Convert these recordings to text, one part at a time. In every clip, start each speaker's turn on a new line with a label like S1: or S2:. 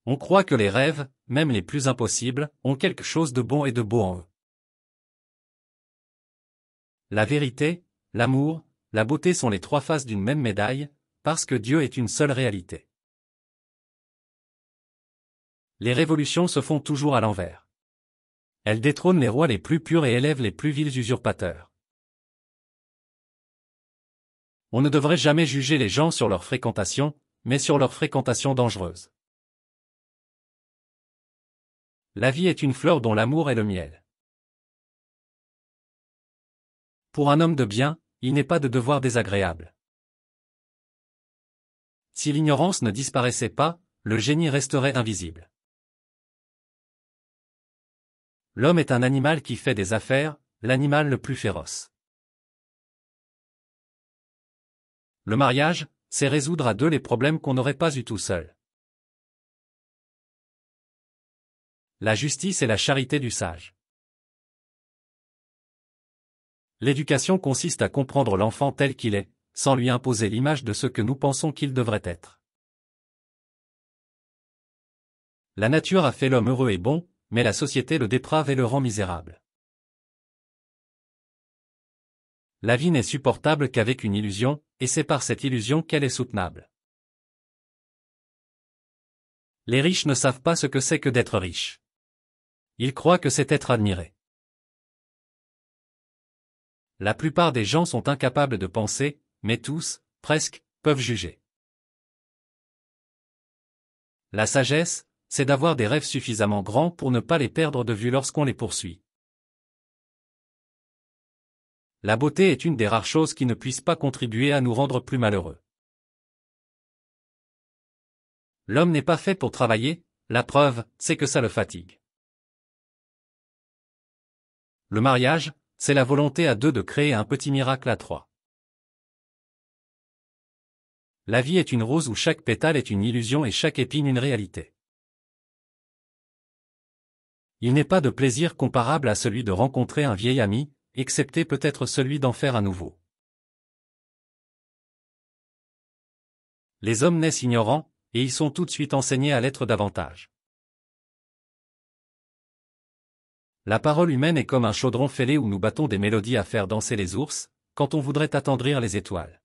S1: On croit que les rêves, même les plus impossibles, ont quelque chose de bon et de beau en eux. La vérité, l'amour, la beauté sont les trois faces d'une même médaille, parce que Dieu est une seule réalité. Les révolutions se font toujours à l'envers. Elles détrônent les rois les plus purs et élèvent les plus vils usurpateurs. On ne devrait jamais juger les gens sur leur fréquentation, mais sur leur fréquentation dangereuse. La vie est une fleur dont l'amour est le miel. Pour un homme de bien, il n'est pas de devoir désagréable. Si l'ignorance ne disparaissait pas, le génie resterait invisible. L'homme est un animal qui fait des affaires, l'animal le plus féroce. Le mariage, c'est résoudre à deux les problèmes qu'on n'aurait pas eu tout seul. La justice est la charité du sage. L'éducation consiste à comprendre l'enfant tel qu'il est, sans lui imposer l'image de ce que nous pensons qu'il devrait être. La nature a fait l'homme heureux et bon, mais la société le déprave et le rend misérable. La vie n'est supportable qu'avec une illusion, et c'est par cette illusion qu'elle est soutenable. Les riches ne savent pas ce que c'est que d'être riches. Ils croient que c'est être admiré. La plupart des gens sont incapables de penser, mais tous, presque, peuvent juger. La sagesse, c'est d'avoir des rêves suffisamment grands pour ne pas les perdre de vue lorsqu'on les poursuit. La beauté est une des rares choses qui ne puissent pas contribuer à nous rendre plus malheureux. L'homme n'est pas fait pour travailler, la preuve, c'est que ça le fatigue. Le mariage, c'est la volonté à deux de créer un petit miracle à trois. La vie est une rose où chaque pétale est une illusion et chaque épine une réalité. Il n'est pas de plaisir comparable à celui de rencontrer un vieil ami, excepté peut-être celui d'en faire un nouveau. Les hommes naissent ignorants, et ils sont tout de suite enseignés à l'être davantage. La parole humaine est comme un chaudron fêlé où nous battons des mélodies à faire danser les ours, quand on voudrait attendrir les étoiles.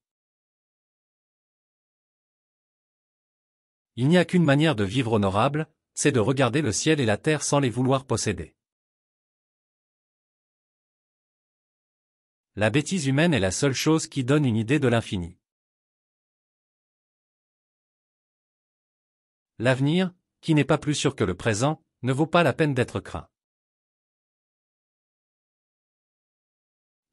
S1: Il n'y a qu'une manière de vivre honorable, c'est de regarder le ciel et la terre sans les vouloir posséder. La bêtise humaine est la seule chose qui donne une idée de l'infini. L'avenir, qui n'est pas plus sûr que le présent, ne vaut pas la peine d'être craint.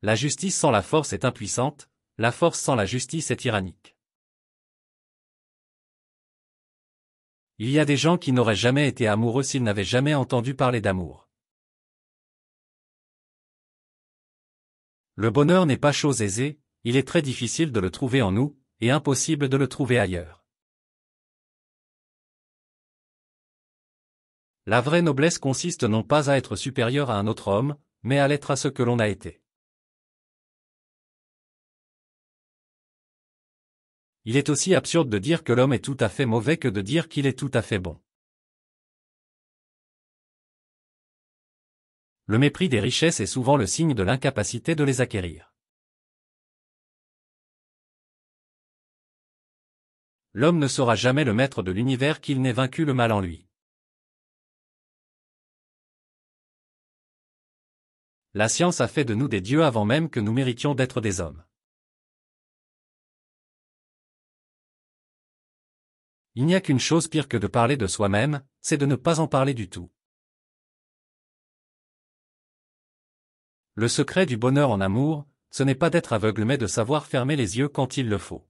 S1: La justice sans la force est impuissante, la force sans la justice est tyrannique. Il y a des gens qui n'auraient jamais été amoureux s'ils n'avaient jamais entendu parler d'amour. Le bonheur n'est pas chose aisée, il est très difficile de le trouver en nous, et impossible de le trouver ailleurs. La vraie noblesse consiste non pas à être supérieur à un autre homme, mais à l'être à ce que l'on a été. Il est aussi absurde de dire que l'homme est tout à fait mauvais que de dire qu'il est tout à fait bon. Le mépris des richesses est souvent le signe de l'incapacité de les acquérir. L'homme ne sera jamais le maître de l'univers qu'il n'ait vaincu le mal en lui. La science a fait de nous des dieux avant même que nous méritions d'être des hommes. Il n'y a qu'une chose pire que de parler de soi-même, c'est de ne pas en parler du tout. Le secret du bonheur en amour, ce n'est pas d'être aveugle mais de savoir fermer les yeux quand il le faut.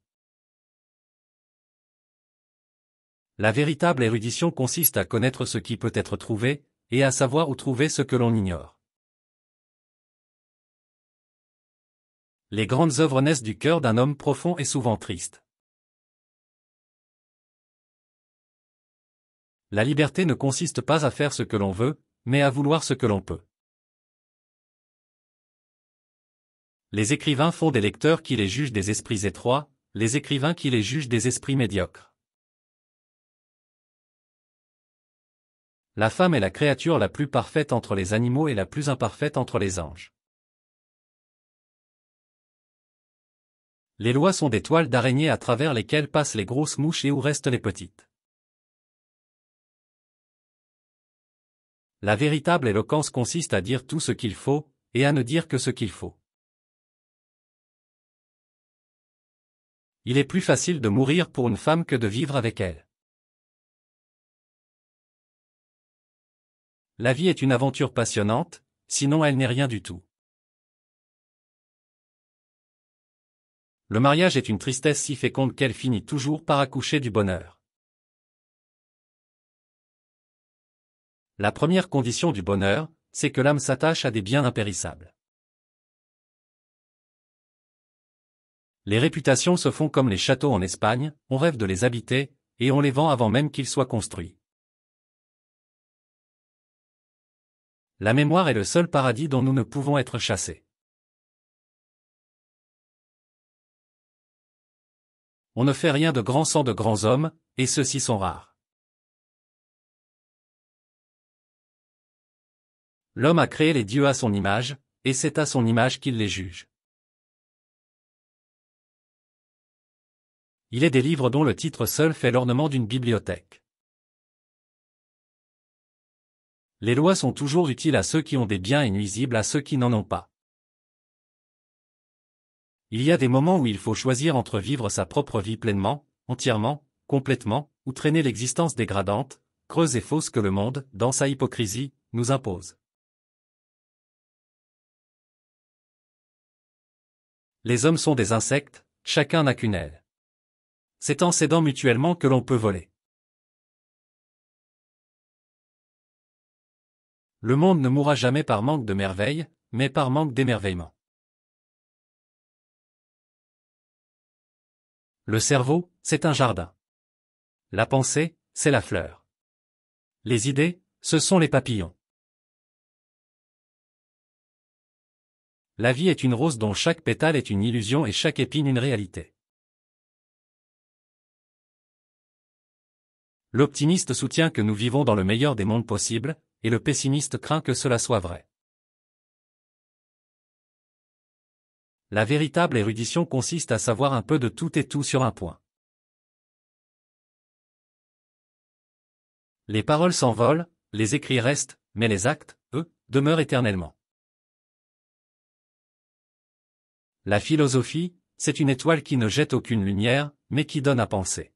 S1: La véritable érudition consiste à connaître ce qui peut être trouvé, et à savoir où trouver ce que l'on ignore. Les grandes œuvres naissent du cœur d'un homme profond et souvent triste. La liberté ne consiste pas à faire ce que l'on veut, mais à vouloir ce que l'on peut. Les écrivains font des lecteurs qui les jugent des esprits étroits, les écrivains qui les jugent des esprits médiocres. La femme est la créature la plus parfaite entre les animaux et la plus imparfaite entre les anges. Les lois sont des toiles d'araignée à travers lesquelles passent les grosses mouches et où restent les petites. La véritable éloquence consiste à dire tout ce qu'il faut, et à ne dire que ce qu'il faut. Il est plus facile de mourir pour une femme que de vivre avec elle. La vie est une aventure passionnante, sinon elle n'est rien du tout. Le mariage est une tristesse si féconde qu'elle finit toujours par accoucher du bonheur. La première condition du bonheur, c'est que l'âme s'attache à des biens impérissables. Les réputations se font comme les châteaux en Espagne, on rêve de les habiter, et on les vend avant même qu'ils soient construits. La mémoire est le seul paradis dont nous ne pouvons être chassés. On ne fait rien de grand sans de grands hommes, et ceux-ci sont rares. L'homme a créé les dieux à son image, et c'est à son image qu'il les juge. Il est des livres dont le titre seul fait l'ornement d'une bibliothèque. Les lois sont toujours utiles à ceux qui ont des biens et nuisibles à ceux qui n'en ont pas. Il y a des moments où il faut choisir entre vivre sa propre vie pleinement, entièrement, complètement, ou traîner l'existence dégradante, creuse et fausse que le monde, dans sa hypocrisie, nous impose. Les hommes sont des insectes, chacun n'a qu'une aile. C'est en s'aidant mutuellement que l'on peut voler. Le monde ne mourra jamais par manque de merveilles, mais par manque d'émerveillement. Le cerveau, c'est un jardin. La pensée, c'est la fleur. Les idées, ce sont les papillons. La vie est une rose dont chaque pétale est une illusion et chaque épine une réalité. L'optimiste soutient que nous vivons dans le meilleur des mondes possibles, et le pessimiste craint que cela soit vrai. La véritable érudition consiste à savoir un peu de tout et tout sur un point. Les paroles s'envolent, les écrits restent, mais les actes, eux, demeurent éternellement. La philosophie, c'est une étoile qui ne jette aucune lumière, mais qui donne à penser.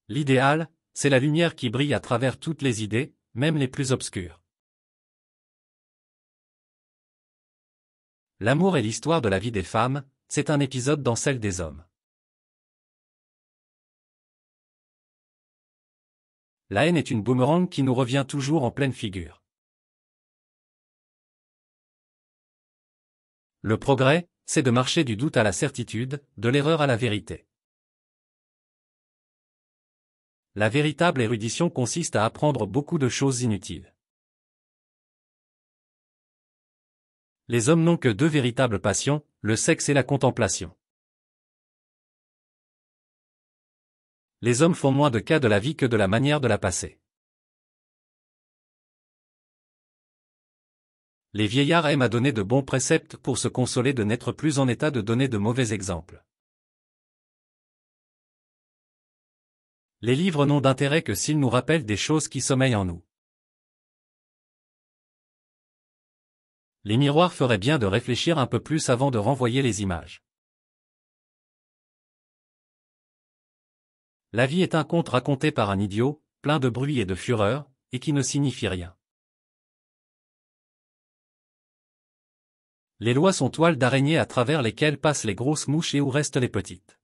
S1: L'idéal, c'est la lumière qui brille à travers toutes les idées, même les plus obscures. L'amour est l'histoire de la vie des femmes, c'est un épisode dans celle des hommes. La haine est une boomerang qui nous revient toujours en pleine figure. Le progrès, c'est de marcher du doute à la certitude, de l'erreur à la vérité. La véritable érudition consiste à apprendre beaucoup de choses inutiles. Les hommes n'ont que deux véritables passions, le sexe et la contemplation. Les hommes font moins de cas de la vie que de la manière de la passer. Les vieillards aiment à donner de bons préceptes pour se consoler de n'être plus en état de donner de mauvais exemples. Les livres n'ont d'intérêt que s'ils nous rappellent des choses qui sommeillent en nous. Les miroirs feraient bien de réfléchir un peu plus avant de renvoyer les images. La vie est un conte raconté par un idiot, plein de bruit et de fureur, et qui ne signifie rien. Les lois sont toiles d'araignée à travers lesquelles passent les grosses mouches et où restent les petites.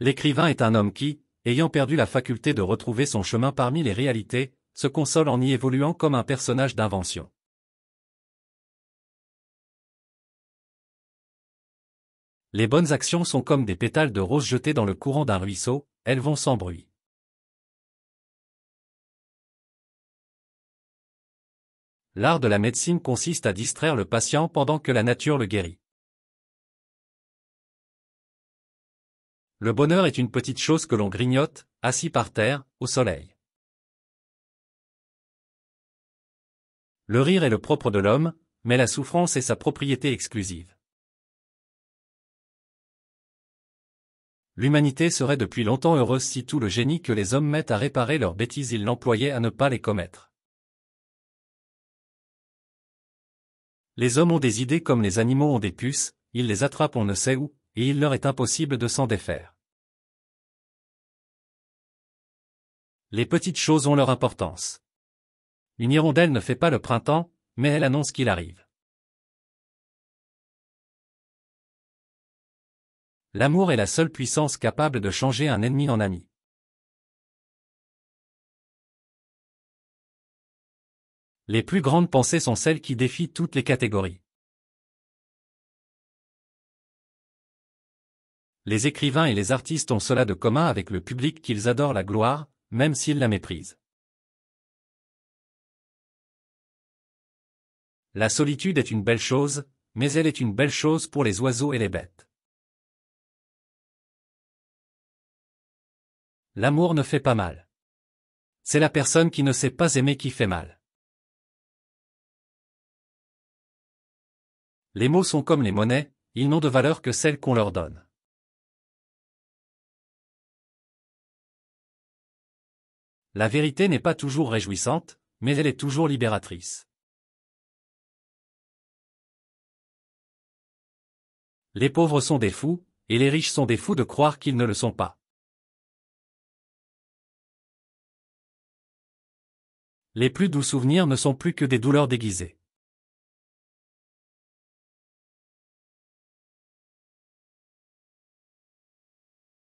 S1: L'écrivain est un homme qui, ayant perdu la faculté de retrouver son chemin parmi les réalités, se console en y évoluant comme un personnage d'invention. Les bonnes actions sont comme des pétales de rose jetés dans le courant d'un ruisseau, elles vont sans bruit. L'art de la médecine consiste à distraire le patient pendant que la nature le guérit. Le bonheur est une petite chose que l'on grignote, assis par terre, au soleil. Le rire est le propre de l'homme, mais la souffrance est sa propriété exclusive. L'humanité serait depuis longtemps heureuse si tout le génie que les hommes mettent à réparer leurs bêtises ils l'employaient à ne pas les commettre. Les hommes ont des idées comme les animaux ont des puces, ils les attrapent on ne sait où, et il leur est impossible de s'en défaire. Les petites choses ont leur importance. Une hirondelle ne fait pas le printemps, mais elle annonce qu'il arrive. L'amour est la seule puissance capable de changer un ennemi en ami. Les plus grandes pensées sont celles qui défient toutes les catégories. Les écrivains et les artistes ont cela de commun avec le public qu'ils adorent la gloire, même s'ils la méprisent. La solitude est une belle chose, mais elle est une belle chose pour les oiseaux et les bêtes. L'amour ne fait pas mal. C'est la personne qui ne sait pas aimer qui fait mal. Les mots sont comme les monnaies, ils n'ont de valeur que celle qu'on leur donne. La vérité n'est pas toujours réjouissante, mais elle est toujours libératrice. Les pauvres sont des fous, et les riches sont des fous de croire qu'ils ne le sont pas. Les plus doux souvenirs ne sont plus que des douleurs déguisées.